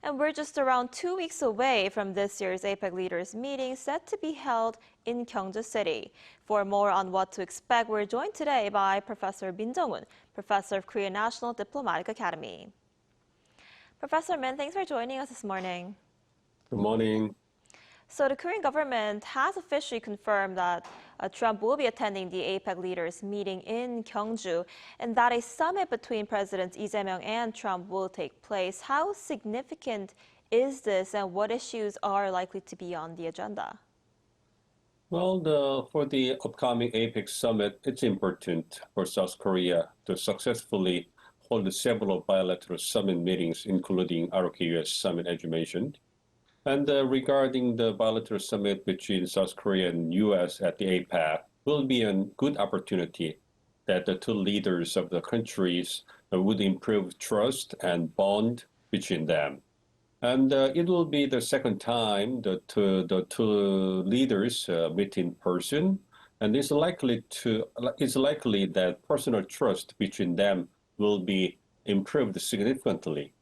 And we're just around 2 weeks away from this year's APEC leaders meeting set to be held in Gyeongju City. For more on what to expect, we're joined today by Professor Min Jeong-hun, Professor of Korea National Diplomatic Academy. Professor Min, thanks for joining us this morning. Good morning. So the Korean government has officially confirmed that Trump will be attending the APEC leaders meeting in Gyeongju and that a summit between Presidents Lee Jae-myung and Trump will take place. How significant is this and what issues are likely to be on the agenda? Well, for the upcoming APEC summit, it's important for South Korea to successfully hold several bilateral summit meetings, including ROK-US summit, as you mentioned. And regarding the bilateral summit between South Korea and U.S. at the APEC, will be a good opportunity that the two leaders of the countries would improve trust and bond between them. And it will be the second time that the two leaders meet in person, and it's likely that personal trust between them will be improved significantly.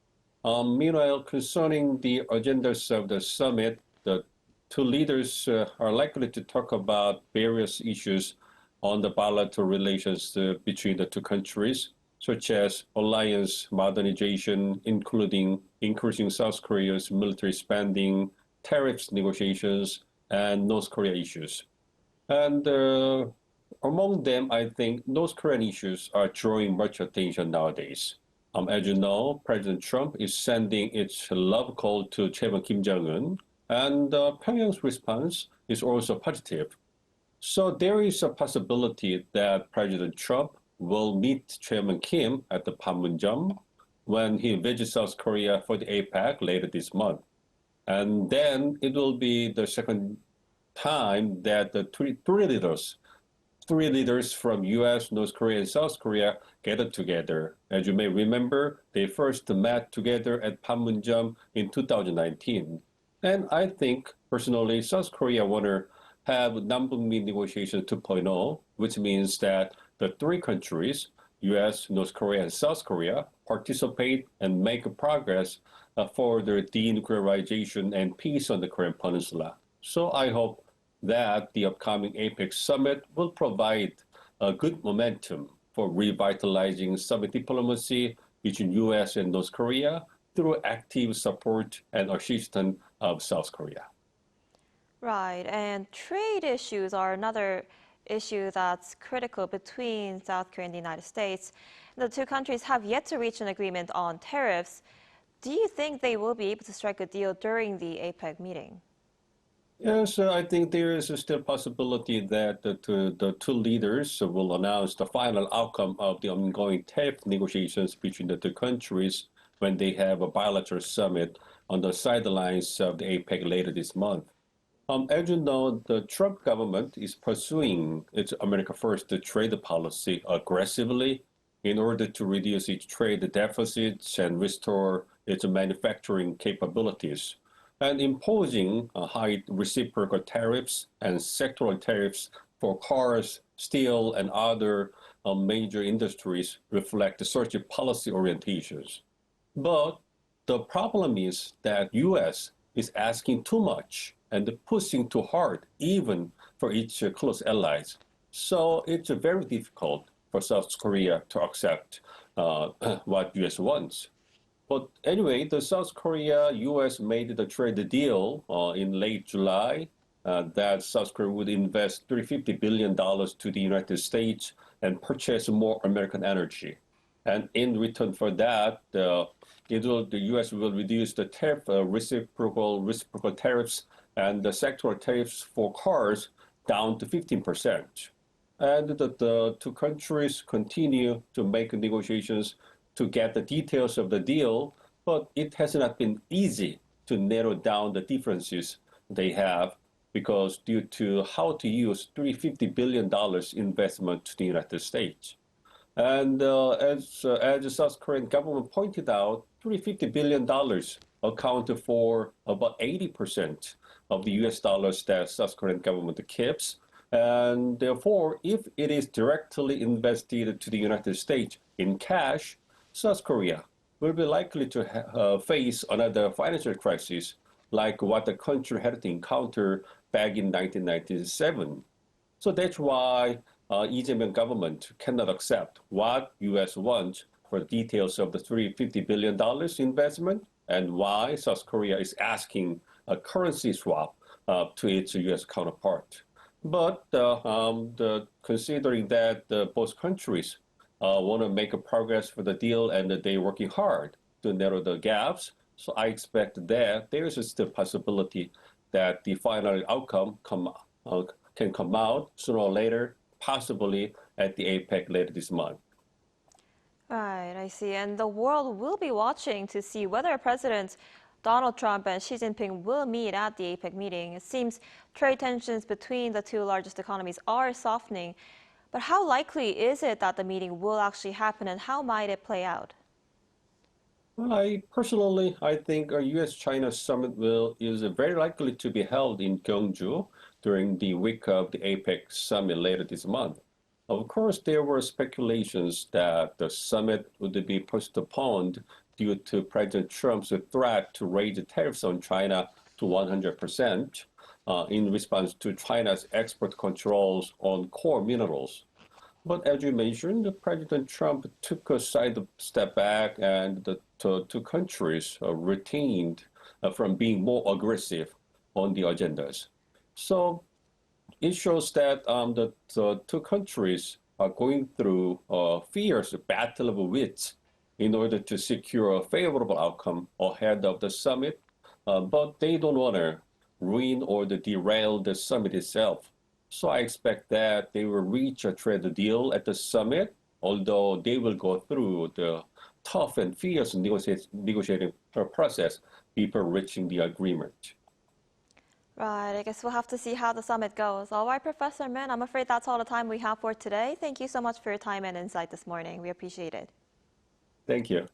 Meanwhile, concerning the agendas of the summit, the two leaders are likely to talk about various issues on the bilateral relations between the two countries, such as alliance modernization, including increasing South Korea's military spending, tariffs negotiations, and North Korea issues. And among them, I think North Korean issues are drawing much attention nowadays. As you know, President Trump is sending its love call to Chairman Kim Jeong-hun, and Pyongyang's response is also positive. So there is a possibility that President Trump will meet Chairman Kim at the Panmunjom when he visits South Korea for the APEC later this month. And then it will be the second time that the three leaders from U.S., North Korea, and South Korea gathered together. As you may remember, they first met together at Panmunjom in 2019. And I think, personally, South Korea want to have Nam북min negotiation 2.0, which means that the three countries, U.S., North Korea, and South Korea, participate and make progress for their denuclearization and peace on the Korean Peninsula. So I hope that the upcoming APEC summit will provide a good momentum for revitalizing summit diplomacy between U.S. and North Korea through active support and assistance of South Korea. Right, and trade issues are another issue that's critical between South Korea and the United States. The two countries have yet to reach an agreement on tariffs. Do you think they will be able to strike a deal during the APEC meeting? Yes, I think there is still a possibility that the two leaders will announce the final outcome of the ongoing tariff negotiations between the two countries when they have a bilateral summit on the sidelines of the APEC later this month. As you know, the Trump government is pursuing its America First trade policy aggressively in order to reduce its trade deficits and restore its manufacturing capabilities. And imposing high reciprocal tariffs and sectoral tariffs for cars, steel, and other major industries reflect such policy orientations. But the problem is that U.S. is asking too much and pushing too hard, even for its close allies. So it's very difficult for South Korea to accept what U.S. wants. But anyway, the South Korea-U.S. made the trade deal in late July that South Korea would invest $350 billion to the United States and purchase more American energy. And in return for that, the U.S. will reduce the reciprocal tariffs and the sectoral tariffs for cars down to 15%. And the two countries continue to make negotiations to get the details of the deal, but it has not been easy to narrow down the differences they have because due to how to use $350 billion investment to the United States. And as the South Korean government pointed out, $350 billion accounted for about 80% of the US dollars that South Korean government keeps. And therefore, if it is directly invested to the United States in cash, South Korea will be likely to face another financial crisis like what the country had to encounter back in 1997. So that's why Lee Jae-myung government cannot accept what U.S. wants for details of the $350 billion investment and why South Korea is asking a currency swap to its U.S. counterpart. But considering that both countries want to make a progress for the deal and they're working hard to narrow the gaps, so I expect that there is still possibility that the final outcome can come out sooner or later, possibly at the APEC later this month. Right, I see. And the world will be watching to see whether Presidents Donald Trump and Xi Jinping will meet at the APEC meeting. It seems trade tensions between the two largest economies are softening. But how likely is it that the meeting will actually happen, and how might it play out? Well, I think a U.S.-China summit is very likely to be held in Gyeongju during the week of the APEC summit later this month. Of course, there were speculations that the summit would be postponed due to President Trump's threat to raise the tariffs on China to 100% in response to China's export controls on core minerals. But as you mentioned, President Trump took a step back, and the two countries retained from being more aggressive on the agendas. So it shows that the two countries are going through a fierce battle of wits in order to secure a favorable outcome ahead of the summit, but they don't want to ruin or derail the summit itself. So I expect that they will reach a trade deal at the summit, although they will go through the tough and fierce negotiating process before reaching the agreement. Right, I guess we'll have to see how the summit goes. All right, Professor Min, I'm afraid that's all the time we have for today. Thank you so much for your time and insight this morning. We appreciate it. Thank you.